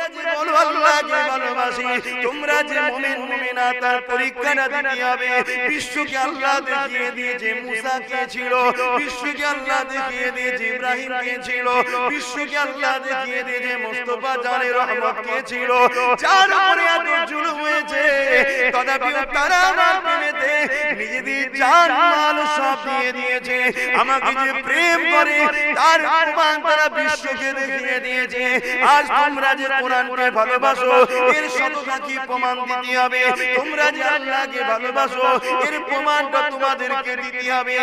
তোমরা যে বলো আল্লাহকে ভালোবাসি, তোমরা যে মুমিন মুমিনাত, তার পরীক্ষাটা দিতে হবে। বিশ্বকে আল্লাহ দেখিয়ে দিয়েছে মুসা কে ছিল, বিশ্বকে আল্লাহ দেখিয়ে দিয়েছে ইব্রাহিম কে ছিল, বিশ্বকে আল্লাহ দেখিয়ে দিয়েছে মুস্তাফা জানে রহমত কে ছিল। যার উপরে এত জুলুম হয়েছে, তথাপিও তারা আমার প্রেমেতে নিজেদের জান মাল সব দিয়ে দিয়েছে। আমাকে যে প্রেম করে তার প্রমাণ তারা বিশ্বকে দেখিয়ে দিয়েছে। আজ তোমরা যে কোরআনকে ভালোবাসো, এর শতটা কি প্রমাণ দিতে হবে। তোমরা যে আল্লাহকে ভালোবাসো, এর প্রমাণটা তোমাদেরকে দিতে হবে।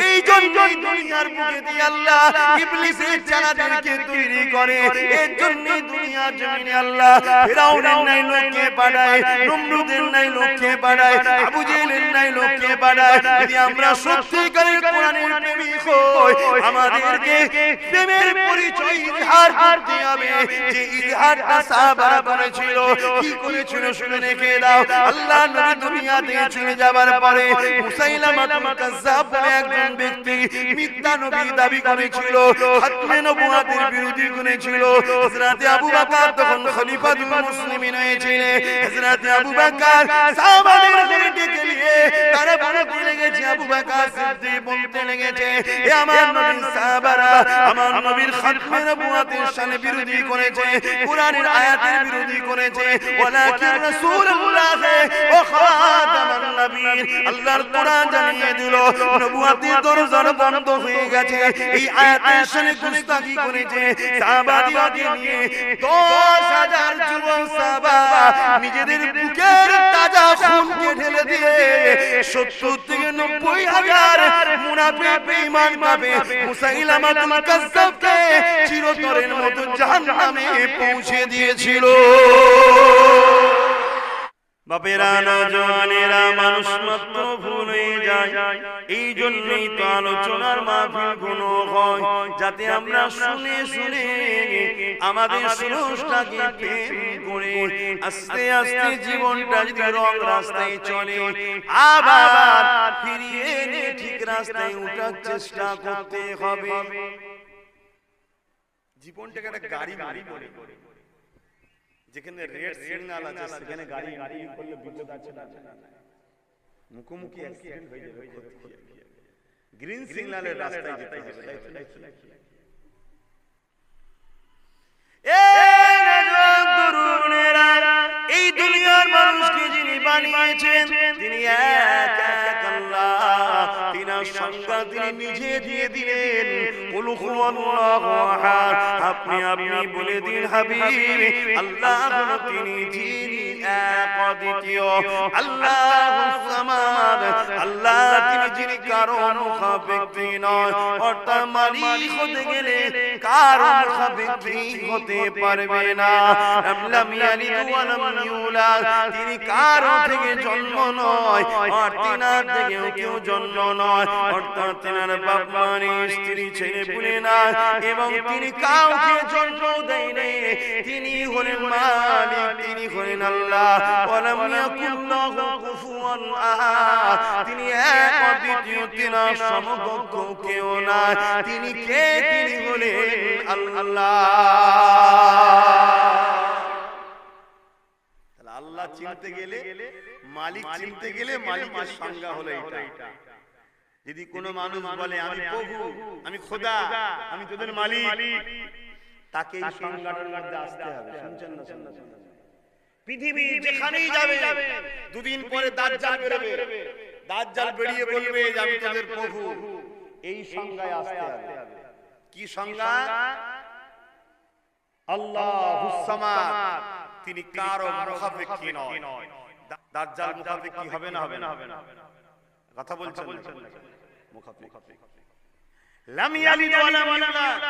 এই জন্যই দুনিয়ার বুকে দিয়ে আল্লাহ ইবলিসের জানাদেরকে তৈরি করে। এর জন্যই দুনিয়ার জমিনে আল্লাহ ফিরাউনের নাই লোককে পাঠায়, নমরুদের নাই লোককে পাঠায়, আবু জেহেলের নাই লোককে পাঠায়। যদি আমরা সত্যিকারের কোরআনের প্রেমিক হই, আমাদেরকে প্রেমের পরিচয় ইজহার করতে হবে। যে ইজহারটা সাহাবারা করেছিল, কি করেছিল শুনে রেখে দাও। আল্লাহ নবী দুনিয়া থেকে চলে যাবার পরে মুসাইলামাতুল কাজ্জাব বলে একজন ব্যক্তি মিথ্যা নবী দাবি করেছিল, খাতমে নবুয়তের বিরোধী করেছিল। হযরত আবু বকর তখন খলিফাতুল মুসলিমিন হয়েছিলেন। হযরত আবু বকর সাহাবাদের ঘরে ডেকে নিয়ে তারা বলতে লেগেছে, আবু বকর সিদ্দিক বলতে লেগেছে, এ আমার নবীর সাহাবারা আমার নবীর খাতমে নবুয়তের শানে বিরোধী করেছে, কোরআনের আয়াতের বিরোধী করেছে। ওয়ালাকিন রাসূলুল্লাহ ওয়া খাতামান নবীন, আল্লাহর কোরআন জানিয়ে দিল নবুয়তের দরজা বন্ধ হয়ে গেছে। এই আয়াতের শানে গুস্তাখি করেছে। সাহাবাদিকে নিয়ে 10,000 যুবক সাহাবা নিজেদের বুকের তাজা খুনকে ঢেলে দিয়ে 70 থেকে 90,000 মুনাফিক বেঈমান ভাবে মুসাইলামাতুল কাজ্জাবকে চিরতরের মতো জাহান্নামে পৌঁছে দিয়েছিল। বাপেরা নওজওয়ানেরা মানুষ মাত্র ভুল হয়ে যায়। এই জন্যই তো আলোচনার মাহফিল গুলো হয়, যাতে আমরা শুনে শুনে আমাদের স্রষ্টাকে প্রেম করে আস্তে আস্তে জীবনটা যদি রং রাস্তায় চলে, আবার ফিরিয়ে এনে ঠিক রাস্তায় ওঠার চেষ্টা করতে হবে। জীবনটাকে একটা গাড়ি মনে করে, যেখানে রেড সিগন্যাল আছে সেখানে গাড়ি করলে বিপদ আছে না, মুখোমুখি অ্যাক্সিডেন্ট হয়ে যাবে। গ্রিন সিগন্যালের রাস্তায় যেতে হবে। এই দুনিয়ার মানুষকে যিনি বানিয়েছেন তিনি এক এক আল্লাহ। তিনার সংজ্ঞা তিনি নিজে দিয়ে দিলেন, কুল হুয়াল্লাহু আহাদ। আপনি বলে দিন হাবিব, আল্লাহ হলো তিনি যিনি এক অদ্বিতীয়, আল্লাহুস সামাদ। আল্লাহ তিনি যিনি কারো মুখাপেক্ষী নয়, অর্থাৎ মালিক হতে গেলে কারো মুখাপেক্ষী হতে পারবে না। লাম ইয়ালিদ ওয়া লাম ইউলাদ, তিনি কারো থেকে জন্ম নয়, আর তিনার থেকে কেউ জন্ম নয়, অর্থাৎ তিনার বাপ মা নেই, স্ত্রী ছেলে পুলে না, এবং তিনি কাউকে জন্ম দেয়নি। তিনি হলেন মালিক, তিনি হলেন আল্লাহ। ওয়া লাম ইয়াকুল লাহু কুফুয়ান আহাদ, তিনি এক অদ্বিতীয়, তিনার সমকক্ষ কেউ নাই। তিনি কে? তিনি হলেন আল্লাহ। আল্লাহ চিনতে গেলে, মালিক চিনতে গেলে মালিকের সংজ্ঞা হলো এটা। যদি কোনো মানুষ বলে আমি প্রভু, আমি খোদা, আমি তোদের মালিক, তাকে এই সংজ্ঞাটার মধ্যে আসতে হবে। শুনছেন না? পৃথিবী যেখানেই যাবে, দুদিন পরে দাজ্জাল বেরোবে, দাজ্জাল বেরিয়ে বলবে যে আমি তোদের প্রভু। এই সংজ্ঞায় আসতে হবে। কি সংজ্ঞা? আল্লাহুস সামাদ, তিনি কারো মুখাপেক্ষী নয়। দাজ্জাল মুখাপেক্ষী হবে না? হবে না? কথা বলছেন মুখাপেক্ষী। লাম ইয়ালিদ ওয়া লাম ইউলাদ,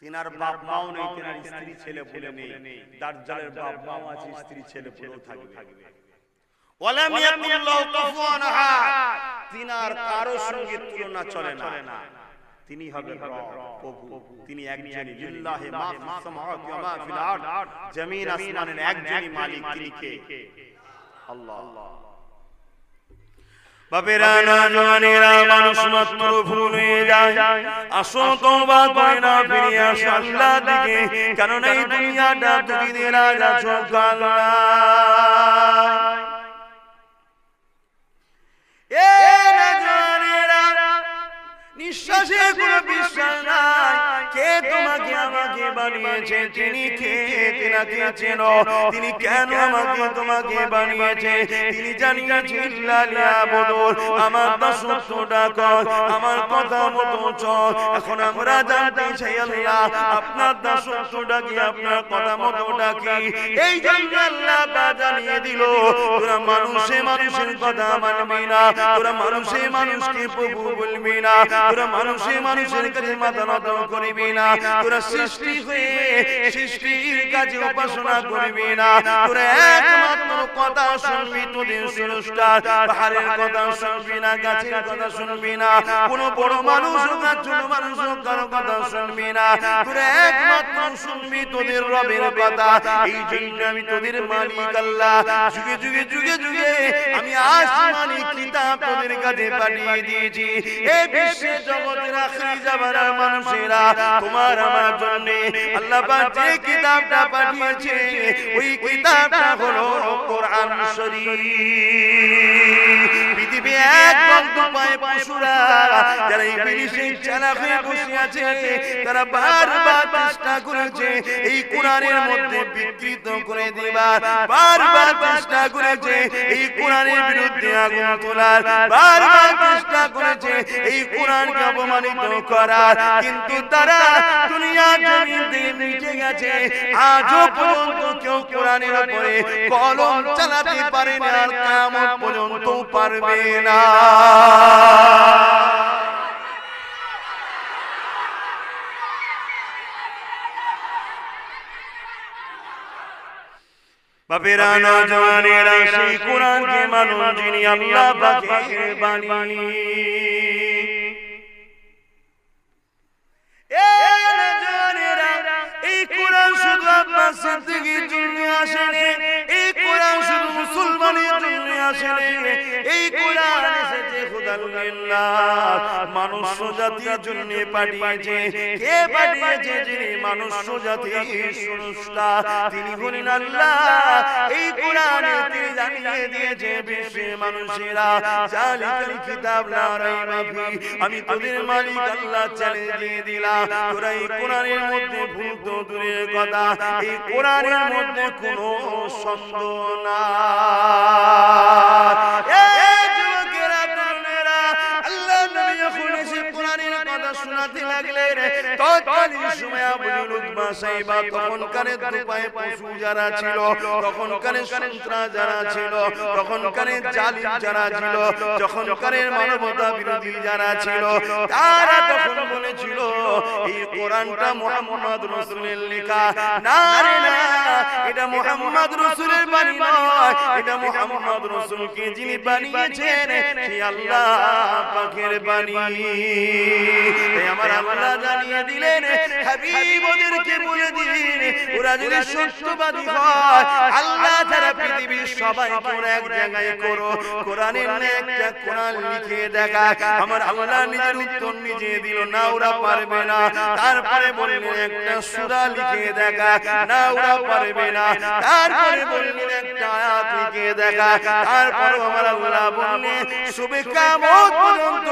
তিনার বাপ মাও নেই, তিনার স্ত্রী ছেলে পুলে নেই। দাজ্জালের বাপ মাও আছে, স্ত্রী ছেলে পুলেও থাকবে। ওয়া লাম ইয়াকুল লাহু কুফুয়ান আহাদ, তিনার কারো সঙ্গে তুলনা চলে না। তিনি হবেন প্রভু, তিনি একজনই। লিল্লাহি মা ফিস সামাওয়াতি ওয়া মা ফিল আরদ, জমিন আসমানের একজনই মালিক। তিনি কে? আল্লাহ। বাপেরা নওজওয়ানেরা মানুষ মাত্র ভুল হয়ে যায় আসো তওবা করে না ফিরে আসো আল্লাহর দিকে কারণ এই দুনিয়াটা দুদিনের রাজা আল্লাহ এ নওজওয়ানেরা নিঃশ্বাসে কোনো বিশ্বাস নাই কে তোমাকে আমাকে বানিয়েছে তিনি কে তিনাকে চেনো তিনি কেন আমাকে তোমাকে বানিয়েছে তিনি জানিয়েছেন ইল্লালিয়াবুদুন আমার দাসত্বটা কর আমার কথা মতো চল এখন আমরা জানতে চাই আল্লাহ আপনার দাসত্বটা কি আপনার কথা মতোটা কি এই জন্য আল্লাহ তা জানিয়ে দিল তোরা মানুষের কথা মানবি না তোরা মানুষকে প্রভু বলবি না তোরা মানুষের কাছে মাথা নত করবি না তোরা সৃষ্টি হয়ে সৃষ্টির কাছে উপাসনা করবি না তোরা একমাত্র কথা শুনবি তোদের স্রষ্টা পাহাড়ের কথা শুনবি না গাছের কথা শুনবি না কোনো বড় মানুষ হোক আর ছোট মানুষ হোক কারো কথা শুনবি না তোরা একমাত্র শুনবি তোদের রবের কথা এই জন্য আমি তোদের মালিক আল্লাহ যুগে যুগে যুগে যুগে আমি আসমানি কিতাব তোদের কাছে পাঠিয়ে দিয়েছি এই বিশ্বে জগতের আখরি জামানার মানুষেরা তোমার আমার জন্য আল্লাহ পাক যে কিতাবটা পাঠিয়েছে ওই কিতাবটা হলো কোরআন শরীফ পৃথিবী একদম দুপায়ে পশুরা যারা ইবলিসের চালাক হয়ে বসে আছে তারা বারবার চেষ্টা করেছে এই কোরআনের মধ্যে বিকৃত করে দেবার বারবার চেষ্টা করেছে এই কোরআনের বিরুদ্ধে আগুন তোলার বারবার চেষ্টা করেছে এই কোরআনকে অপমানিত করার কিন্তু তারা দুনিয়ার জমিন থেকে মিটে গেছে আজও পর্যন্ত কেউ কোরআনের উপরে কলম চালাতে পারে না আর কিয়ামত পর্যন্ত পারবে না বাপেরা নওজওয়ানেরা সেই কোরআনকে মানুন যিনি আল্লাহ পাকের বাণী এই কোরআন শুধু আপনার জিন্দেগির জন্য আসেনি এই কোরআন শুধু মুসলমানের জন্য আসেনি এই কোরআন এসেছে খুদার লিল্লাহ মানুষ জাতির জন্য পাঠিয়েছে কে পাঠিয়েছে যিনি মানুষ জাতির স্রষ্টা তিনি হলেন আল্লাহ এই কোরআনে তিনি জানিয়ে দিয়েছে বিশ্বের মানুষেরা জালিকাল কিতাব লা রাইবা ফি আমি তোদের মালিক আল্লাহ চ্যালেঞ্জ দিয়ে দিলাম তোরা এই কোরআনের মধ্যে ভুল তো দূরের কথা এই কোরআনের মধ্যে কোনো সন্দেহ না এই যুবকেরা তরুণেরা আল্লাহ নবী যখন এসে কোরআনের কথা শোনাতে লাগলেন তৎকালীন সময়ে আবু লুকমা সাহেবা তখনকার দুপায়ে পশু যারা ছিল তখনকার সন্ত্রাস যারা ছিল তখনকার জালিম যারা ছিল তখনকার মানবতা বিরোধী যারা ছিল তারা তখন বলেছিল এই কোরআনটা মুহাম্মদ রাসূলের লেখা না রে না এটা মুহাম্মদ রাসূলের বাণী নয় এটা মুহাম্মদ রাসূলকে যিনি বানিয়েছেন সেই আল্লাহ পাকের বাণী তাই আমার আল্লাহ জানিয়ে দিলেন হাবিব ওদেরকে বলে দিন ওরা যদি সত্যবাদী হয় আল্লাহ যারা পৃথিবীর সবাইকে ওরা এক জায়গায় করো কোরআনের একটা কোরআন লিখে দেখা আমার আল্লাহ নিজের উত্তর নিজে দিল না ওরা পারবে না তারপরে বললেন একটা সূরা লিখে দেখা না ওরা পারবে না তারপরে বললেন একটা আয়াত লিখে দেখা তারপরে আমার আল্লাহ বললেন শুবে কিয়ামত পর্যন্ত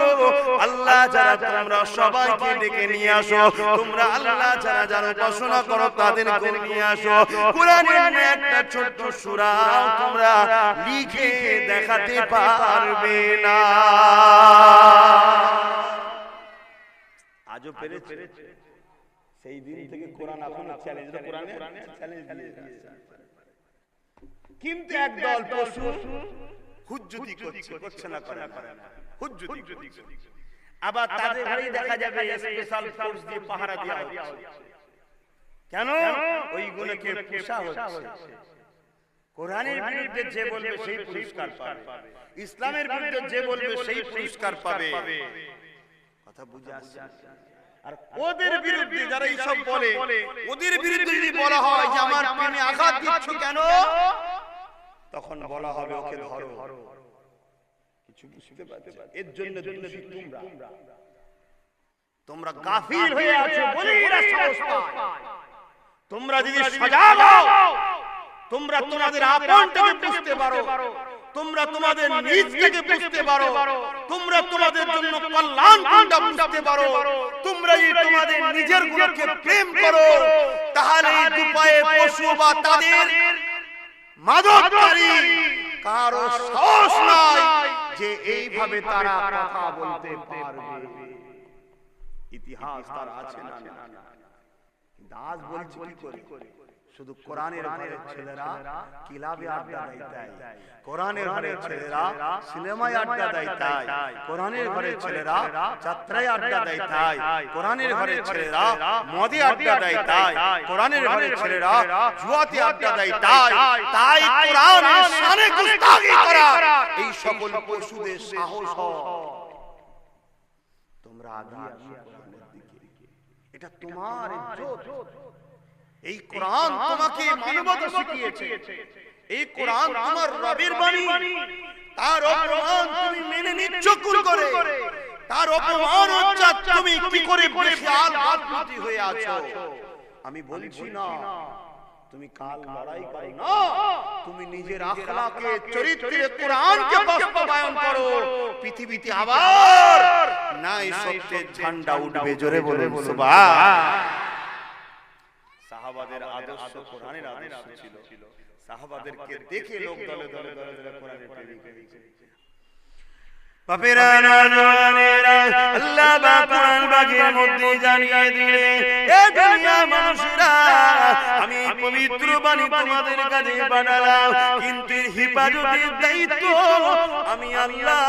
আল্লাহ যারা তোমরা সবাইকে ডেকে নিয়ে আসো তোমরা আল্লাহ যারা যারা উপাসনা করো তাদেরকে নিয়ে আসো কোরআনের একটা ছোট্ট সূরা তোমরা লিখে দেখাতে পারবে না আজও পেরেছে সেই দিন থেকে কোরআন এখনো চ্যালেঞ্জ কোরআনে চ্যালেঞ্জ দিয়েছে কিন্তু একদল পশু হুজ্জতি করছে না করে না হুজ্জতি আবার তাদের ঘরেই দেখা যাবে স্পেশাল ফোর্স দিয়ে পাহারা দেওয়া হচ্ছে কেন ওইগুলোকে পোষা হচ্ছে কোরআনের বিরুদ্ধে যে বলবে সেই পুরস্কার পাবে ইসলামের বিরুদ্ধে যে বলবে সেই পুরস্কার পাবে কথা বুঝে আসছে আর ওদের বিরুদ্ধে যারা এইসব বলে ওদের বিরুদ্ধে যদি বলা হয় যে আমার প্রেমে আঘাত দিচ্ছ কেন তখন বলা হবে ওকে ধরো কিছু বুঝতে পারছো? এর জন্য দোষী তোমরা গাফিল হয়ে আছো বলে এরা সাহস পায়। তোমরা যদি সজাগ হও, তোমরা তোমাদের আপনটাকে বুঝতে পারো, তোমরা তোমাদের নিজকে বুঝতে পারো, তোমরা তোমাদের জন্য কল্যাণ কোনটা বুঝতে পারো, তোমরা যদি তোমাদের নিজের গুণকে প্রেম করো, তাহলে এই দুপায়ে পশু বা তাদের মাদককারী কারো সাহস নাই যে এইভাবে তারা কথা বলতে পারবে। ইতিহাস তার আছে না? দাস বলছে কি করে? শুধু কোরআনের ঘরের ছেলেরা ক্লাবে আড্ডা দেয়, কোরআনের ঘরের ছেলেরা সিনেমায় আড্ডা দেয়, কোরআনের ঘরের ছেলেরা যাত্রায় আড্ডা দেয়, কোরআনের ঘরের ছেলেরা মদে আড্ডা দেয়, কোরআনের ঘরের ছেলেরা জুয়াতে আড্ডা দেয়, তাই কোরআনের শানে গুস্তাখি করা এই সকল পশুদের সাহস হয়। তোমরা আগিয়ে আসো কোরআনের দিকে, এটা তোমার ইজ্জত। এই কোরআন তোমাকে মানবতা শিখিয়েছে, এই কোরআন তোমার রবের বাণী, তার অপমান তুমি মেনে নিচ্ছ কুল করে, তার অপমান হচ্ছে তুমি কি করে বেখেয়াল বাদবুদ্ধি হয়ে আছো। আমি বলছি না তুমি কাল লড়াই করো না, তুমি নিজের আখলাকে চরিত্রে কোরআনকে বাস্তবায়ন করো, পৃথিবীতে আবার নাই সত্যের ঝান্ডা উঠবে। জোরে বলুন সুবহান। সাহাবাদের আদর্শ কোরআনের আদর্শ ছিল, সাহাবাদেরকে দেখে লোক দলে দলে কোরআনের প্রেমিক হয়েছে। বাপেরা নওজওয়ানেরা, আল্লাহ পাক কোরআন পাকের মধ্যে জানিয়ে দিলেন, এ দুনিয়া মানুষরা, আমি পবিত্র বাণী তোমাদের কাছে পাঠালাম, কিন্তু হিফাজতের দায়িত্ব আমি আল্লাহ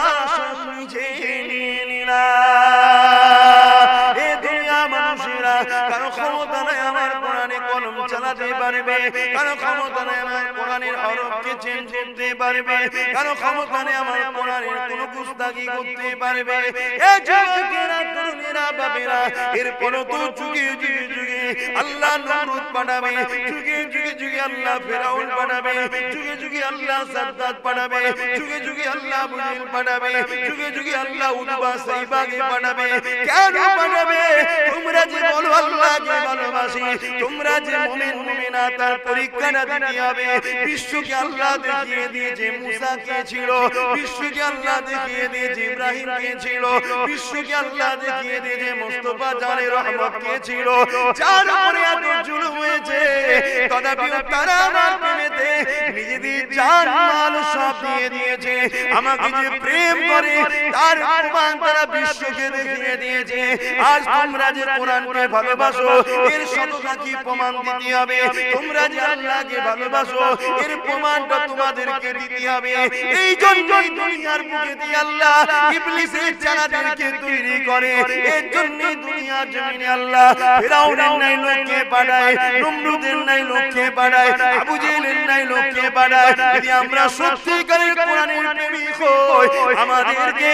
নিজে নিয়ে নিলাম। এ দুনিয়া মানুষরা, কারো ক্ষমতা নাই আমার কোরআনে কলম চালাতে পারবে, কারো ক্ষমতা নাই আমার কোরআনের হরফকে চেঞ্জ করতে পারবে, কারো ক্ষমতা নেই আমার কোরআনের কোনো গুস্তাখি করতে পারবে। এ যুবকেরা, তরুণেরা, বাপেরা, এরপর তো যুগে যুগে যুগে আল্লাহ নমরুদ পাঠাবে, যুগে যুগে যুগে আল্লাহ ফেরাউন পাঠাবে, যুগে যুগে আল্লাহ সাদ্দাত পাঠাবে, যুগে যুগে আল্লাহ বুজিল পাঠাবে, যুগে যুগে আল্লাহ উতবা সাইবাকে পাঠাবে। কেন পাঠাবে? তোমরা যে বলো আল্লাহকে ভালোবাসি, তোমরা যে মুমিন মুমিনা, তার পরীক্ষাটা দিতে হবে। বিশ্বকে আল্লাহ দেখিয়ে দিয়েছে মুসা কে ছিল, বিশ্বকে আল্লাহ দেখিয়ে দিয়েছে ইব্রাহিম কে ছিল, বিশ্বকে আল্লাহ দেখিয়ে দিয়েছে মুস্তাফা জানে রহমত কে ছিল। যার উপরে এত জুলুম হয়েছে, তথাপিও তারা আমার প্রেমেতে নিজেদের জান মাল সব দিয়ে দিয়েছে। আমাকে যে প্রেম করে তার প্রমাণ তারা বিশ্বকে দেখিয়ে দিয়েছে। আজ তোমরা যে কোরআনকে ভালোবাসো, এর সততা কি প্রমাণ দিতে হবে। তোমরা যে আল্লাহকে ভালোবাসো, এর প্রমাণটা তোমাদেরকে দিতে হবে। এই জন্যই দুনিয়ার বুকে দিয়ে আল্লাহ ইবলিসের জানাদেরকে তৈরি করে। এর জন্যই দুনিয়ার জমিনে আল্লাহ ফিরাউনের নাই লোককে পাঠায়, নমরুদের নাই লোককে পাঠায়, আবু জেহেলের নাই লোককে পাঠায়। যদি আমরা সত্যিকারের কোরআনের প্রেমিক হই, আমাদেরকে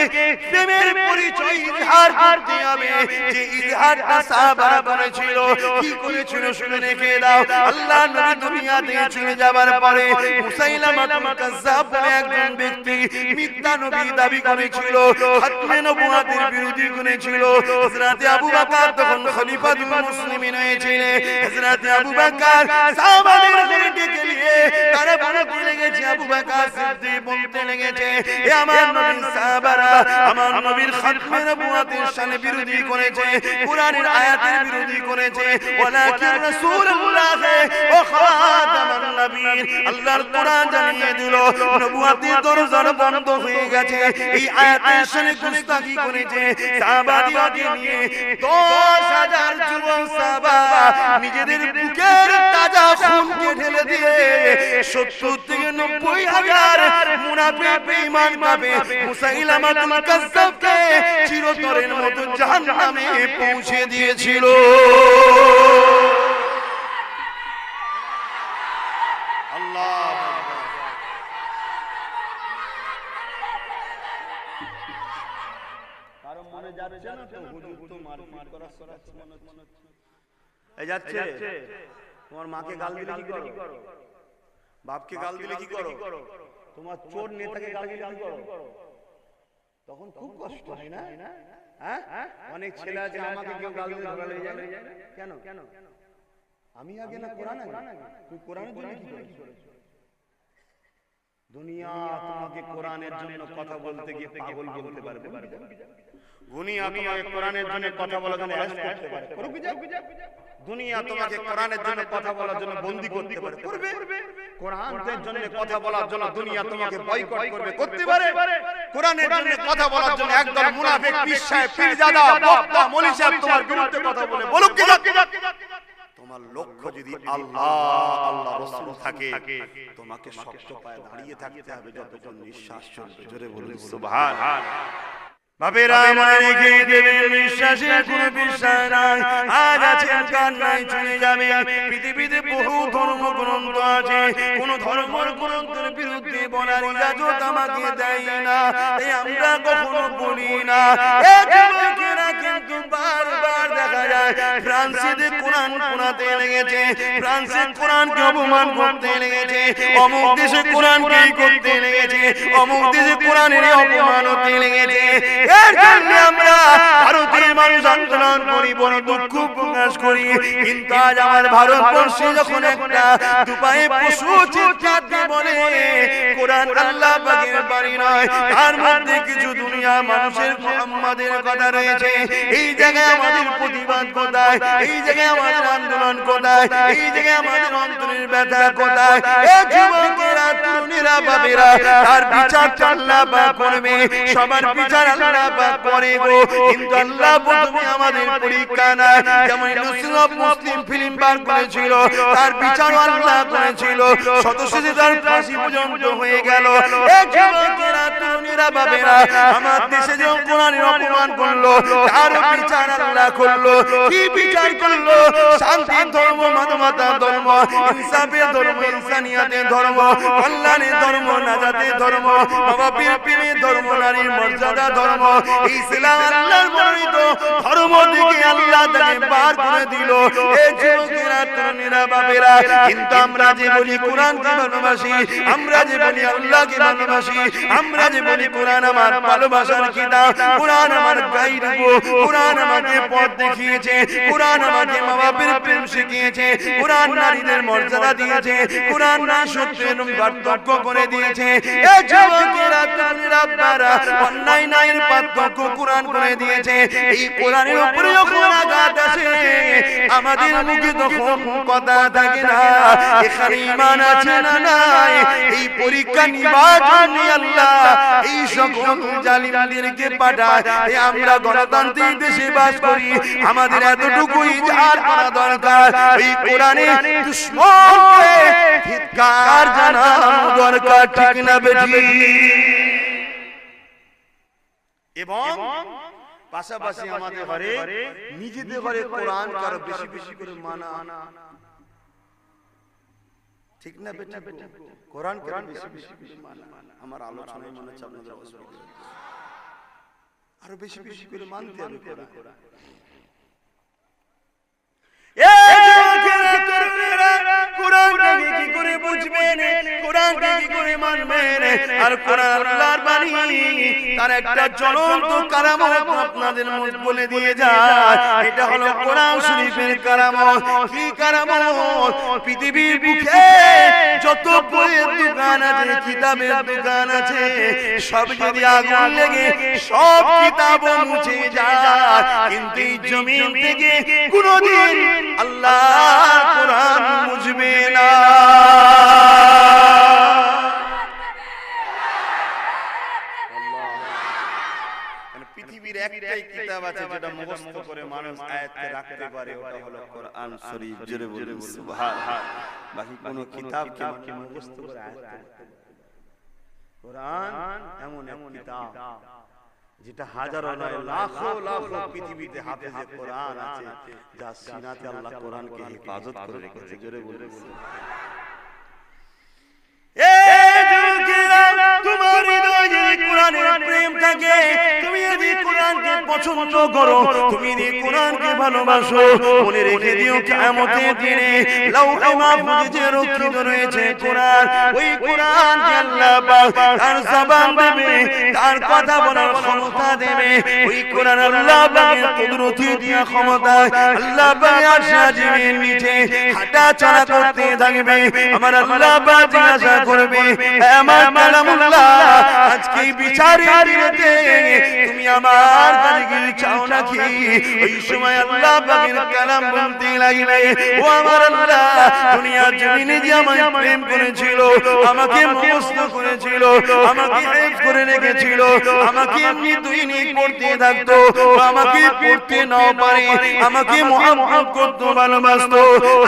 প্রেমের পরিচয় ইজহার করতে হবে। যে ইজহারটা সাহাবারা করেছিল, কি করেছিল শুনে রেখে দাও। আল্লাহ নবী দুনিয়া থেকে চলে যাবার পরে মুসাইলামাতুল কাজ্জাব বলে একজন ব্যক্তি মিথ্যা নবী দাবি করেছিল, খাতমে নবুয়তের বিরোধী করেছিল। হযরত আবু বকর তখন খলিফাতুল মুসলিমিন হয়েছিলেন। হযরত আবু বকর সাহাবাদের ডেকে নিয়ে তারা বলতে লেগেছে, আবু বকর সিদ্দিক বলতে লেগেছে, এ আমার নবীর সাহাবারা আমার নবীর খাতমে নবুয়তের শানে বিরোধী করেছে, কোরআনের আয়াতের বিরোধী করেছে। ওয়ালাকিন রাসূলুল্লাহ ও খাতামান নবীন, আল্লাহর কোরআন জানিয়ে দিল নবুয়তের দরজা বন্ধ হয়ে গেছে। এই আয়াতের শানে গুস্তাখি করেছে। সাহাবাদিকে নিয়ে 10,000 যুবক সাহাবা নিজেদের বুকের তাজা খুনকে ঢেলে দিয়ে 70 থেকে 90,000 মুনাফিক বেঈমান ভাবে মুসাইলামাতুল কাজ্জাবকে চিরতরের মতো জাহান্নামে পৌঁছে দিয়েছিল। আল্লাহ কারো মনে যাচ্ছে না তো হুজুর তো মারপিট করা শোনাচ্ছে মনে হচ্ছে। এই যাচ্ছে, তোমার মাকে গাল দিলে কি করো, বাপকে গাল দিলে কি করো, তোমার চোর নেতাকে গাল দিলে কি করো, তখন খুব কষ্ট হয় না? হ্যাঁ, অনেক ছেলে আছে আমাকে কেউ গাল দিয়ে ধরালে যায় কেন? আমি আগে না কোরআন আগে? তুই কোরআনের জন্য কি করিস? দুনিয়া তোমাকে কোরআনের জন্য কথা বলতে গিয়ে পাগল বলতে পারবে, দুনিয়া তোমাকে কোরআনের জন্য কথা বলার জন্য অ্যারেস্ট করতে পারে, করবে যা? দুনিয়া তোমাকে কোরআনের জন্য কথা বলার জন্য বন্দী করতে পারে, করবে? কোরআনের জন্য কথা বলার জন্য দুনিয়া তোমাকে বয়কট করবে, করতে পারে? কোরআনের জন্য কথা বলার জন্য একদল মুনাফিক পীর সাহেব, পীরজাদা, বক্তা, মৌলভী সাহেব তোমার বিরুদ্ধে কথা বলে, বলুক কি না? তোমার লক্ষ্য যদি আল্লাহ আল্লাহ রাসূল থাকে, তোমাকে শক্ত পায়ে দাঁড়িয়ে থাকতে হবে যতক্ষণ নিঃশ্বাস চলবে। জোরে বলুন সুবহানাল্লাহ। বাবেরা মনে রেখে দেবেন, নিঃশ্বাসে কোনো বিশ্বাস নাই, আজ আছেন কাল নাই চলে যাবে। পৃথিবীতে বহু ধর্মগ্রন্থ আছে, কোন ধর্মগ্রন্থের বিরুদ্ধে বলার ইজাজত আমাকে দেয় না, তাই আমরা কখনো বলি না। কিন্তু বারবার দেখা যায় ফ্রান্সে কোরআন শোনাতে লেগেছে, ফ্রান্সে কোরআনকে অপমান করতে লেগেছে, অমুক দেশে কোরআনকে করতে লেগেছে, অমুক দেশে কোরআনের অপমান হতে লেগেছে। এর জন্য আমরা ভারতের মানুষ আন্দোলন করি, বড় দুঃখ প্রকাশ করি। কিন্তু আজ আমার ভারতবর্ষে যখন একটা দুপায়ে পশু চিৎকার বলে কোরআন আল্লাহ পাকের বাণী নয়, তার মধ্যে কিছু দুনিয়া মানুষের মুহাম্মাদের কথা রয়েছে, এই জায়গায় আমাদের প্রতিবাদ কোথায়? এই জায়গায় আমাদের আন্দোলন কোথায়? এই জায়গায় আমাদের অন্তরের ব্যথা কোথায়? এই যুবকেরা, তরুণীরা, বাবেরা, তার বিচার আল্লাহ পাক করবে, সবার বিচার আল্লাহ পাক করে গো। কিন্তু আল্লাহ প্রথমে আমাদের পরীক্ষা না, যেমন নুসরাত মুসলিম ফিল্ম বার করেছিল, তার বিচার আল্লাহ করেছিল, সদস্যদের তার ফাঁসি পর্যন্ত হয়ে গেল। এই যুবকেরা, তরুণীরা, বাবেরা, আমার দেশে যে কোরআনের অপমান করলো, তার বিচার আল্লাহ করলো। কি বিচার করলো? শান্তির ধর্ম, মানবতার ধর্ম, ইনসাফের ধর্ম, ইনসানিয়াতের ধর্ম, কল্যাণের ধর্ম, নাজাতের ধর্ম, বাবা পীর পীরের ধর্ম, নারীর মর্যাদা ধর্ম, ইসলাম আল্লাহর মনোনীত ধর্ম থেকে আল্লাহ তাকে বার করে দিল। এই যুবকেরা, তরুণীরা, বাবেরা, কিন্তু আমরা যে বলি কোরআনকে ভালোবাসি, আমরা যে বলি আল্লাহকে ভালোবাসি, আমরা যে বলি কোরআন আমার ভালোবাসার কিতাব, কোরআন আমার গাইড, কোরআন আমাকে পথ দেখিয়েছে, কোরআন আমাকে মা বাপের প্রেম শিখিয়েছে, কোরআন নারীদের মর্যাদা দিয়েছে, কোরআন নারী সত্যের পার্থক্য করে দিয়েছে। এই যুবকেরা, তরুণীরা, বাবেরা, অন্যায় নারীর পার্থক্য কোরআন করে দিয়েছে। এই কোরআনের উপরে যখন আঘাত আসে, আমাদের মুখে তখন কথা থাকে না, এখানে ঈমান আছে না নাই। এই পরীক্ষা নির্বাচন আল্লাহ এই সকল জালিমদেরকে পাঠায়। আমরা গণতান্ত্রিক দেশে বাস করি, আমাদের এতটুকুই জানার করা দরকার, এই কোরআনের দুশমনকে ধিক্কার জানানো দরকার, ঠিক না বেঠি? এবং পাশাপাশি আমাদের ঘরে, নিজেদের ঘরে কোরআন কারো বেশি বেশি করে মানা, ঠিক না বেটা? কোরআন কারো বেশি বেশি করে মানা। আমার আলোচনায় মনে হচ্ছে আপনাদের অসুবিধা, আরো বেশি বেশি করে মানতে হবে কোরআন। কোরআনকে কি করে বুঝবেন, কোরআনকে কি করে মানবেন? আর কোরআন আল্লাহর বাণী, তার একটা জ্বলন্ত কারামত আপনাদের মধ্যে বলে দিয়ে যায়। এটা হলো কোরআন শরীফের কারামত। কি কারামত? পৃথিবীর বুকে যত বইয়ের দোকান আছে, কিতাবের দোকান আছে, সব যদি আগুন লেগে সব কিতাব মুছে যায়, কিন্তু এই জমিন থেকে কোনদিন আল্লাহ কোরআন মুছবে না। পৃথিবীর একটাই কিতাব আছে যেটা মুখস্থ করে মানুষ আয়াতে রাখতে পারে, ওটা হলো কোরআন শরীফ। জোরে বলুন সুবহানাল্লাহ। বাকি কোন কিতাবকে মুখস্থ করে আয়াতে, কোরআন এমন এক কিতাব যেটা হাজারো নয় লাখো লাখো পৃথিবীতে হাফেজে কোরআন আছে, যা সিনাতে আল্লাহ কোরআনকে হেফাজত করে রেখেছে। জোরে বলুন তোমার হৃদয়ে যদি কোরআনের প্রেম থাকে, তুমি যদি কোরআনকে পছন্দ করো, তুমি এই কোরআনকে ভালোবাসো, মনে রেখে দিও কিয়ামতের দিনে লাউহে মাহফুজে যে রক্ষিত রয়েছে কোরআন, ওই কোরআনকে আল্লাহ পাক তার জবান দেবে, তার কথা বলার ক্ষমতা দেবে। ওই কোরআন আল্লাহ পাকের কুদরতি দিয়া ক্ষমতা আল্লাহ পাক আরশে আজিমের নিচে হাঁটা চলা করতে থাকবে। আমার আল্লাহ পাক জিজ্ঞাসা করবে, আমার কালামুল্লাহ আজকে বিচারের দিনেতে তুমি আমার কাছে কি চাও নাকি? ওই সময় আল্লাহ পাকের কালাম বলতে লাগবে, ও আমার আল্লাহ, দুনিয়ার জমিনে যে আমায় প্রেম করেছিল, আমাকে মুখস্থ করেছিল, আমাকে হেফজ করে রেখেছিল, আমাকে এমনি দৈনিক পড়তে থাকতো, আমাকে পড়তে নাও পারে, আমাকে মুহাব্বত করতো, ভালোবাসতো,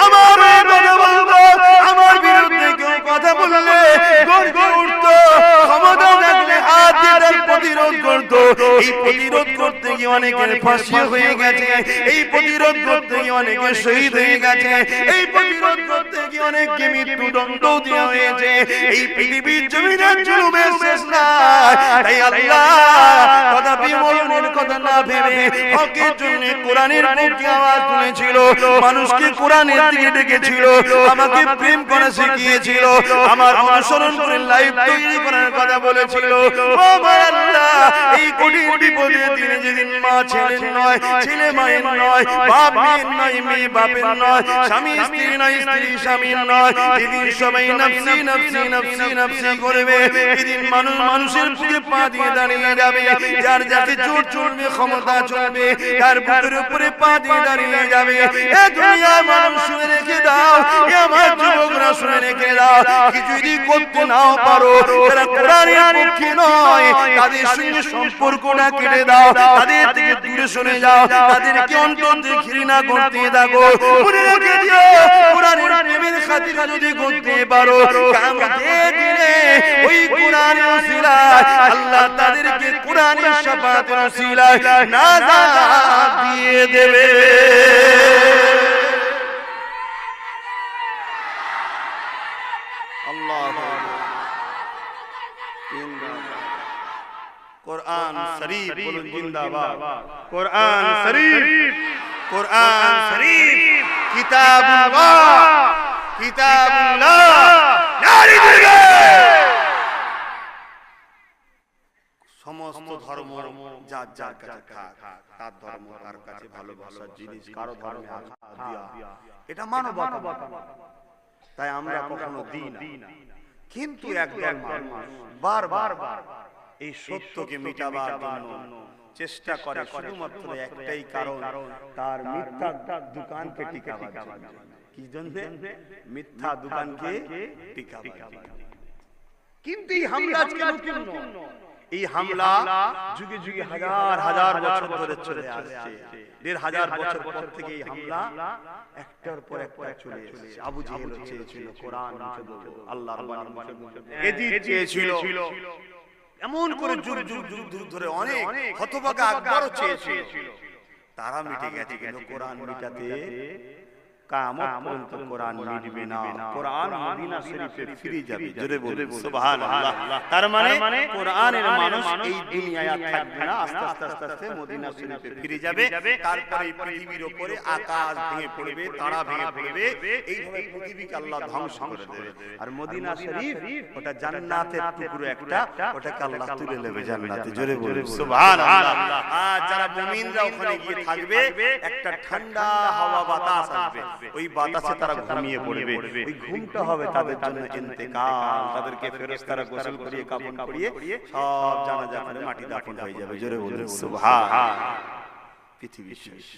আমার কথা বলতো, আমার বিরুদ্ধে কেউ কথা বললে গর্জে উঠতো, ক্ষমতা থাকলে হাত দিয়ে তার প্রতিরোধ করতো। এই প্রতিরোধ করতে গিয়ে অনেকের ফাঁসি হয়ে গেছে, এই প্রতিরোধ করতে গিয়ে অনেকে শহীদ হয়ে গেছে, এই প্রতিরোধ করতে গিয়ে অনেককে মৃত্যুদণ্ড দেওয়া হয়েছে। এই পৃথিবীর জমিনের জুলুমের শেষ নাই। তাই আল্লাহ কদাপি মরণের কথা না ভেবে হকের জন্য কোরআনের পক্ষে আওয়াজ তুলেছিল, মানুষকে কোরআনের দিকে ডেকেছিল, আমাকে প্রেম করা শিখিয়েছিল, আমার অনুসরণ করে লাইফ তৈরি করার কথা বলেছিল। ও আমার আল্লাহ, এই কঠিন বিপদের দিনে যেদিন মা ছেলের নয়, ছেলে মায়ের নয়, বাপ মেয়ের নয়, মেয়ে বাপের নয়, স্বামী স্ত্রী নয়, স্ত্রী স্বামীর নয়, যেদিন সবাই নফসি নফসি নফসি নফসি করবে, সেদিন মানুষ মানুষের বুকে পা দিয়ে দাঁড়িয়ে যাবে, যার যাতে জোর চলবে, ক্ষমতা চলবে, তার বুকের উপরে পা দিয়ে দাঁড়িয়ে যাবে। এ দুনিয়ার মানুষ শুনে রেখে দাও, এ আমার যুবকরা শুনে রেখে দাও, কিছু যদি করতে নাও পারো, যারা কোরআনের পক্ষে নয়, তাদের সঙ্গে সম্পর্কটা কেটে দাও, তাদের থেকে দূরে সরে যাও, তাদেরকে অন্তর থেকে ঘৃণা করতে থাকো। মনে রেখে দিও, কোরআনের প্রেমের খাতিরে যদি করতে পারো, কিয়ামতের দিনে ওই কোরআনের ওসিলায় আল্লাহ তাদেরকে কোরআনের শাফাআতের ওসিলায় নাজাত দিয়ে দেবে। আল্লাহু কোরআন শরীফ বলুন জিন্দাবাদ, কোরআন শরীফ, কোরআন শরীফ, কিতাবুল্লাহ, কিতাবুল্লাহ, নারী দুর্গে। সমস্ত ধর্ম যার যার কাছে থাক, তার ধর্ম তার কাছে ভালোবাসার জিনিস, কারো ধর্মে আঘাত দিয়া এটা মানবতা, তাই আমরা কখনো দিই না। কিন্তু একদল মানুষ বারবার এই সত্যকে মিটাবার জন্য চেষ্টা করে, শুধুমাত্র একটাই কারণ, তার মিথ্যা দোকানকে টিকাবার জন্য। কি জন্য? মিথ্যা দোকানকে টিকাবার জন্য। কিন্তু এই হামলা আজকে নতুন নয়, এই হামলা যুগে যুগে হাজার হাজার বছর ধরে চলে আসছে। ১,৫০০ বছর পর থেকে এই হামলা একটার পর একটা চলে এসেছে। আবু জেহেল চেয়েছিল কোরআন মুছে দেব, আল্লাহর বাণী মুছে দেব, এজিদ চেয়েছিল, এমন করে যুগ যুগ যুগ যুগ ধরে অনেক হতভাগা আকবরও চেয়েছিল। তারা মিটে গেছে, কিন্তু কোরআন মিটাতে কিয়ামত পর্যন্ত কোরআন মিটবে না। কোরআন মদিনা শরীফে ফিরে যাবে। জোরে বলুন সুবহানাল্লাহ। তার মানে কোরআনের মানুষ এই দুনিয়ায় আর থাকবে না, আস্তে আস্তে আস্তে আস্তে মদিনা শরীফে ফিরে যাবে। তারপরে এই পৃথিবীর উপরে আকাশ ভেঙে পড়বে, তারা ভেঙে পড়বে, এইভাবে পৃথিবীকে আল্লাহ ধ্বংস করে দেবে। আর মদিনা শরীফ ওটা জান্নাতের টুকরো একটা, ওটাকে আল্লাহ তুলে নেবে জান্নাতে। জোরে বলুন সুবহানাল্লাহ। আর যারা মুমিনরা ওখানে গিয়ে থাকবে, একটা ঠান্ডা হাওয়া বাতাস আসবে, ওই বাতাসে তারা ঘুমিয়ে পড়বে। ওই ঘুমটা হবে তাদের জন্য ইন্তেকাল। তাদেরকে ফেরেশতারা গোসল করিয়ে কাফন করিয়ে সব জানাজা করে মাটি দাফন হয়ে যাবে। জোরে বলুন সুবহান। পৃথিবী শেষ।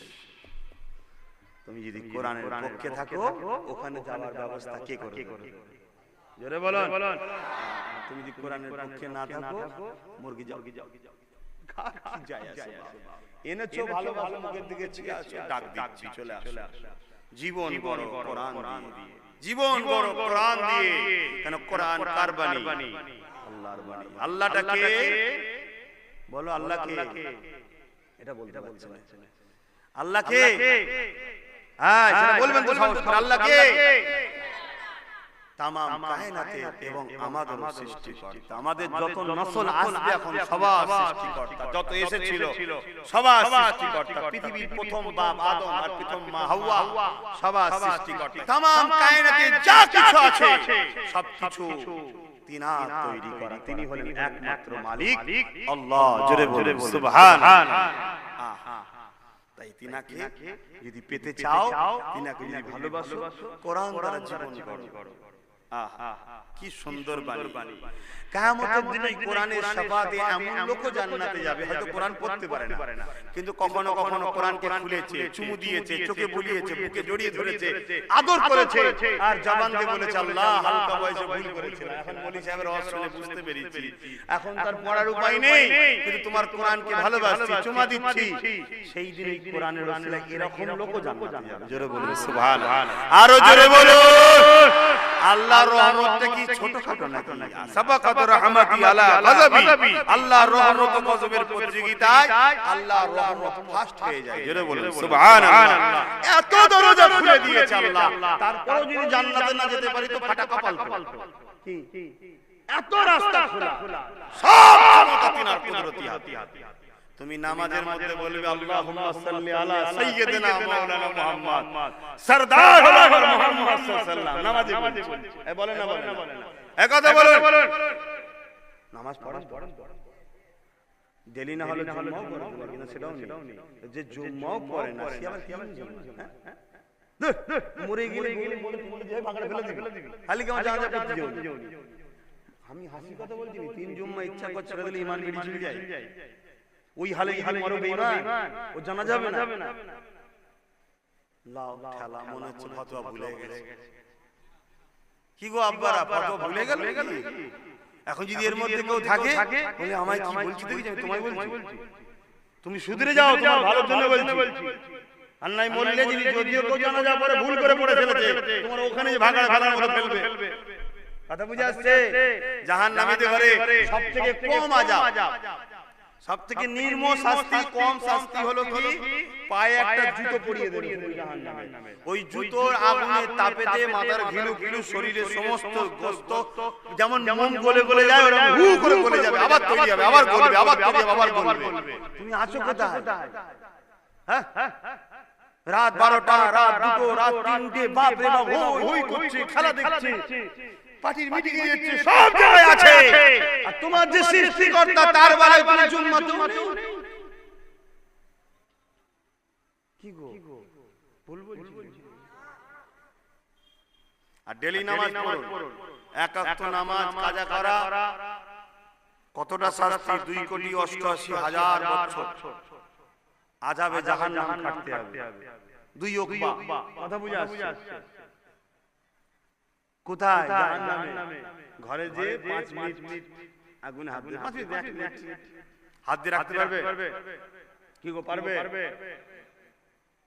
তুমি যদি কোরআনের পক্ষে থাকো, ওখানে যাওয়ার ব্যবস্থা কে করবে? জোরে বলুন। তুমি যদি কোরআনের পক্ষে না থাকো, মুরগি যাও, যায় আসে। এনেছো ভালোবাসা, মুখের দিকে চেয়ে আসো, ডাক দিচ্ছি, চলে আসো। জীবন বড় কোরআন দিয়ে, জীবন বড় কোরআন দিয়ে। কেন? কোরআন কার বাণী? আল্লাহর বাণী। আল্লাহটা কে? বলো আল্লাহ কে? এটা বলতে পারছো না। আল্লাহ কে? হ্যাঁ, সেটা বলবেন তো সাহস করে। আল্লাহ কে? তামাম কায়নাতে এবং আমাদের সৃষ্টিকর্তা। আমাদের যত নসল আসবে এখন সবার সৃষ্টিকর্তা, যত এসেছিল সবার সৃষ্টিকর্তা। পৃথিবীর প্রথম বাপ আদম আর প্রথম মা হাওয়া সবার সৃষ্টিকর্তা। তামাম কায়নাতে যা কিছু আছে সবকিছু তিনার তৈরি করা। তিনি হলেন একমাত্র মালিক আল্লাহ। জোরে বলুন সুবহানাল্লাহ। তাই তিনাকে যদি পেতে চাও, তিনাকে যদি ভালোবাসো, কোরআন দ্বারা জীবন গড়ো। আহা কি সুন্দর বাণী। কিয়ামতের দিনে কোরআনের শাফাতে এমন লোক জান্নাতে যাবে, হয়তো কোরআন পড়তে পারে না, কিন্তু কখনো কখনো কোরআনকে খুলেছে, চুমু দিয়েছে, চোখে বুলিয়েছে, বুকে জড়িয়ে ধরেছে, আদর করেছে, আর জবান দিয়ে বলেছে আল্লাহ হালকা বয়সে ভুল করেছিলাম, এখন বলি সাহেবের ওয়াজ শুনে বুঝতে পেরেছি, এখন তার পড়ার উপায় নেই, কিন্তু তোমার কোরআনকে ভালোবাসছি, চুমা দিচ্ছি। সেই দিনে কোরআনের রাসূল এরকম লোক জান্নাতে যাবে। জোরে বলুন সুবহানাল্লাহ। আরো জোরে বলুন। আল্লাহর রহমতটা কি ছোটখাটো নাকি? সাবাকাত রাহমাতি আলা গযবি। আল্লাহর রহমত ও গজবের প্রতিযোগিতায় আল্লাহর রহমত ফার্স্ট হয়ে যায়। জোরে বলুন সুবহানাল্লাহ। এত দরজা খুলে দিয়েছে আল্লাহ, তারপরেও যদি জান্নাতে না যেতে পারি তো ফাটা কপাল। কি এত রাস্তা খোলা, সব ক্ষমতা তিনার কুদরতি হাতে। তুমি নামাজের মধ্যে বলবে আল্লাহুম্মা সাল্লি আলা সাইয়্যিদিনা মাওলানা মুহাম্মদ, সরদার হলো মুহাম্মদ সাল্লাল্লাহু আলাইহি ওয়াসাল্লাম। নামাজে বলেন না, বলেন না, এক কথা বলেন। নামাজ পড়েন, ডেলি না হলে জুম্মাও পড়েন কিনা সেটাও নেই। যে জুম্মাও পড়ে না সে আবার কেমন জুম্মা? মরে গেলে বলে যে ভাগড়া ফেলে দিবি, খালি কেমন জানা করতে যাও। আমি হাসি কথা বলছি, তিন জুম্মা ইচ্ছা করছে দিলে ঈমান বেরিয়ে চলে যায়। ওই হালে মরো বেঈমান, ও জানা যাবে না। লাও ঠেলা মনে হচ্ছে ফতোয়া ভুলে গেছে। কি গো আব্বারা, ফতোয়া ভুলে গেল নাকি? এখন যদি এর মধ্যে কেউ থাকে বলে আমায় কি বলছি দেখি, আমি তোমায় বলছি, তুমি শুধরে যাও, তোমার ভালোর জন্য বলছি। আর নাই বললে যদিও কেউ জানা যা পরে ভুল করে পড়ে ফেলেছে, তোমার ওখানে যে ভাগড়া ভাগড়ার মতো ফেলবে। কথা বুঝে আসছে? জাহান্নামীদের ঘরে সবথেকে কম আযাব, সবথেকে নির্মম শাস্তি, কম শাস্তি হলো কি? পায়ে একটা জুতো পরিয়ে দেবে জাহান্নামে। ওই জুতোর আগুনে তাপেতে মাথার ঘিলু শরীরের সমস্ত গোশত যেমন মোম গলে গলে যায়, ওরকম হু করে গলে যাবে, আবার তৈরি হবে, আবার গলবে, আবার তৈরি হবে, আবার গলবে। তুমি আছো কোথায়? হ্যাঁ, রাত 12টা, রাত 2টো, রাত 3টে, বাপ রে বাপ হই করছে, খেলা দেখছে, পার্টির মিটিং এ যাচ্ছে, সব জায়গায় আছে। আর তোমার যে সৃষ্টিকর্তা তার বেলায় কোনো জুম্মা তো নেই। কি গো বলবো? আর ডেইলি নামাজ পড়ুন, এক ওয়াক্ত নামাজ কাজা করা কতটা শাস্তি? 2,88,000 বছর আযাবে জাহান্নাম কাটতে হবে। 2 ওকবা, কথা বুঝা আসছে? কোথায়? জাহান্নামে। ঘরে যে 5 মিনিট আগুনে হাত দিয়ে, 5 মিনিট হাত দিয়ে রাখতে পারবে? কি গো পারবে?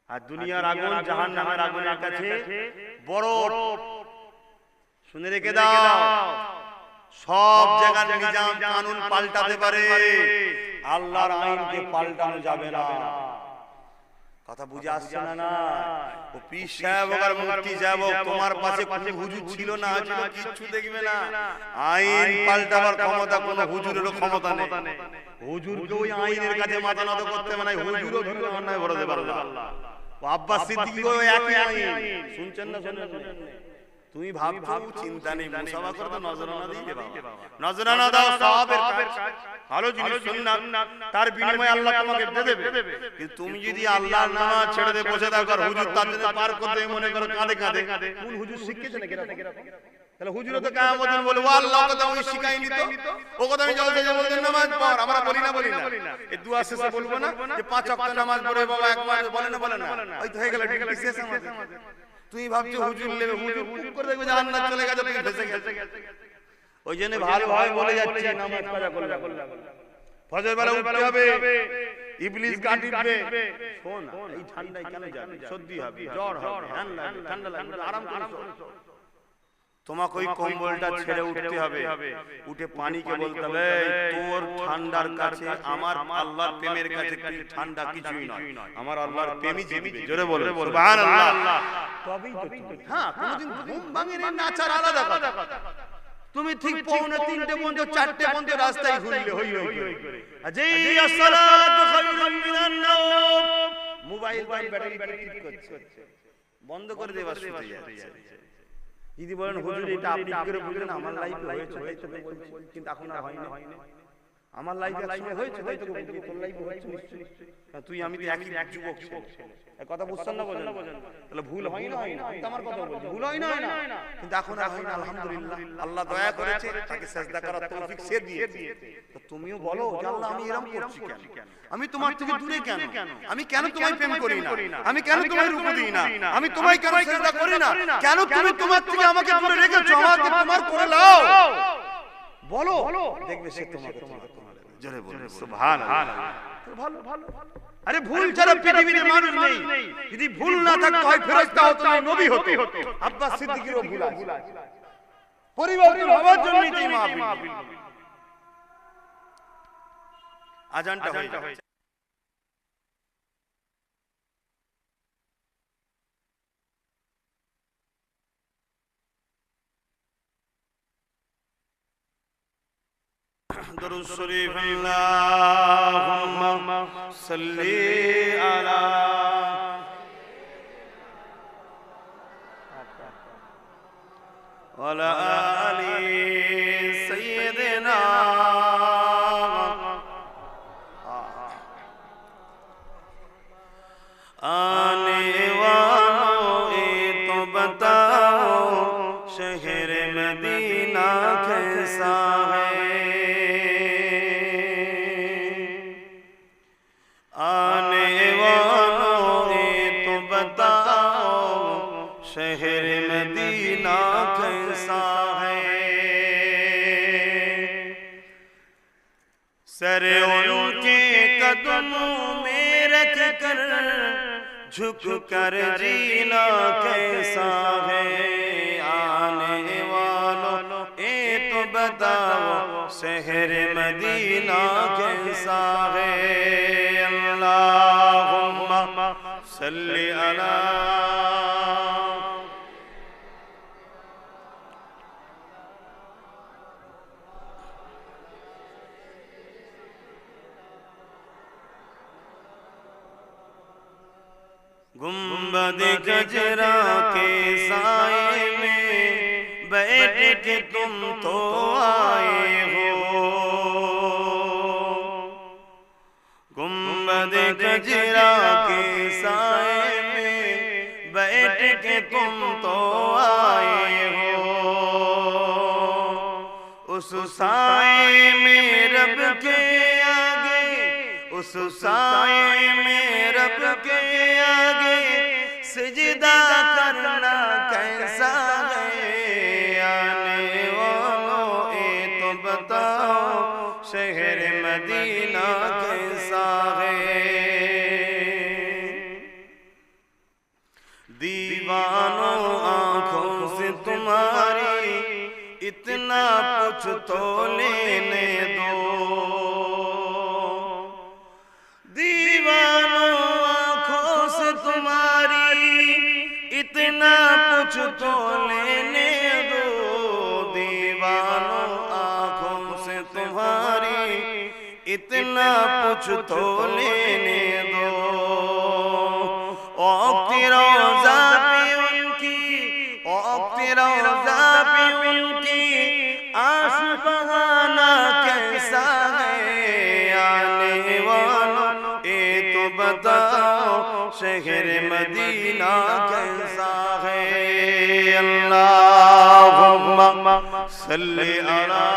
আর দুনিয়ার আগুন জাহান্নামের আগুনের কাছে বরফ। শুনে রেখে দাও, সব জায়গার নিজাম কানুন পাল্টাতে পারে, আল্লাহর আইনকে পাল্টানো যাবে না। কথা বুঝে আসছে না? ও পীর সাহেব আর মুফতি সাহেব তোমার পাশে কোন হুজুর ছিল না, ছিল কিচ্ছু দেখবে না। আইন পাল্টাবার ক্ষমতা কোন হুজুরেরও ক্ষমতা নেই। হুজুরকে ওই আইনের কাছে মাথা নত করতে মানে হুজুরও ভিন্ন অন্যায় বলতে পারবে আল্লাহ। ও আব্বাস সিদ্দিকীও একই আইন। শুনছেন না? তুমি ভাবছো চিন্তা নেই, মুসাফা করে তো নজরানা দিয়ে দাও, নজরানা দাও, সওয়াবের কাজ, ভালো জিনিস সুন্নাত, তার বিনিময়ে আল্লাহ তোমাকে দিয়ে দেবে। কিন্তু তুমি যদি আল্লাহর নামাজ ছেড়ে দিয়ে বসে থাকো, আর হুজুর তার জন্য পার করতে মনে করো কাঁদে, কোন হুজুর শিখিয়েছে নাকি? তাহলে হুজুর তো কিয়ামত দিন বলবো আল্লাহ কথা ওই শিখায়নি তো, ও কথা আমি জলসা যে বলতেন নামাজ পড়, আমরা বলি না এই দুয়া শেষে বলবো না যে 5 ওয়াক্ত নামাজ পড়ে বাবা এক মাস বলে না, ওই তো হয়ে গেল ডিউটি শেষ আমাদের। তুমি ভাবছো হুজুর নেবে, হুজুর কুক করে দেখবে জাহান্নামে চলে গেছে, তুমি ফেসে গেছে। ওই জন্য ভালো হয় বলে যাচ্ছে নামাজ কাজা করলে ফজর বেলা উঠতে হবে, ইবলিস গাঁট দিবে। শোন এই ঠান্ডায় কেন যাবে? সর্দি হবে, জ্বর হবে, ঠান্ডা লাগবে, আরাম করে শো। তোমাকে ওই কম্বলটা ছেড়ে উঠতে হবে, উঠে পানিকে বলতে হবে তোর ঠান্ডার কাছে আমার আল্লাহর প্রেমের কাছে ঠান্ডা কিছুই নয়, আমার আল্লাহর প্রেমই দিবে। জোরে বলো সুবহানাল্লাহ। তবেই তো তুমি। হ্যাঁ, কোনোদিন ঘুম ভাঙেনি নাচার আলাদা কথা। তুমি ঠিক পৌনে 3টে পর্যন্ত 4টে পর্যন্ত রাস্তায় ঘুরলে হই করে। যেই আসসালাতু খায়রুম মিনান নাওম, মোবাইল ব্যাটারি ঠিক করছে, বন্ধ করে দেবার শুতে যাচ্ছে। যদি বলেন হুজুর এটা আপনি কি করে বুঝলেন? আমার লাইফে হয়েছে, তাই তো বলছি, কিন্তু এখন আর হয় না। আমার লাইফে একসময় হয়েছে, তাই তো বলছি, তোর লাইফে হচ্ছে নিশ্চয়ই। তুই আমি তো একই যুবক ছেলে, এই কথা বুঝছেন না? বলেন তাহলে ভুল হয় না? হয় না, আমি তো আমার কথা বলছি, ভুল হয় না, কিন্তু এখন আর হয় না। আলহামদুলিল্লাহ, আল্লাহ দয়া করেছে, তাকে সিজদা করার তৌফিক সে দিয়েছে। তো তুমিও বলো যে আল্লাহ আমি এরকম করছি কেন? আমি তোমার থেকে দূরে কেন? আমি কেন তোমায় প্রেম করি না? আমি কেন তোমায় রূপ দিই না? আমি তোমায় কেন সিজদা করি না? কেন তুমি তোমার থেকে আমাকে দূরে রেখেছো? আমাকে তোমার করে নাও, বলো, দেখবে সে তোমাকে জোরে বলবে সুবহানাল্লাহ। ভালো ভালো। আরে ভুল ছাড়া পৃথিবীতে মানুষ নেই। যদি ভুল না থাকতো হয় ফেরেশতা হতো না, নবী হতো। আব্বাস সিদ্দিকীরও ভুল আছে। পরিবর্তন হওয়ার জন্যই এই মাহফিল। আজানটা হয়ে যাচ্ছে। درود شریف اللهم صل علی وعلى آل سیدنا آنے والوں تو بتاؤ شہر مدینہ کیسا ہے؟ शहर मदीना कैसा है? सर उनके कदमों में रख कर झुक कर जीना कैसा है? आने वालों ये तो बताओ शहर मदीना कैसा है? अल्लाहुम्मा सल्ली अला गुंबद गजरा के साए में बैठ के तुम तो आए हो। गुंबद गजरा के साए में बैठ के तुम तो आए हो। उस साए में रब के आगे, उस साए में रब के आगे सजदा करना कैसा है? आने वालों ये तो बताओ शहर मदीना कैसा है? दीवानों आंखों से तुम्हारी इतना कुछ तो लेने दो। दीवानों आंखों से तुम्हारी इतना कुछ तो लेने दो। दीवानों आंखों से तुम्हारी इतना कुछ तो लेने दो। रोज़ा पे उनकी, रोज़ा पे उनकी आंसू बहाना कैसा है? आने वालों ये तो बताओ शहर मदीना कैसा है? अल्लाहुम्मा सल्ली अला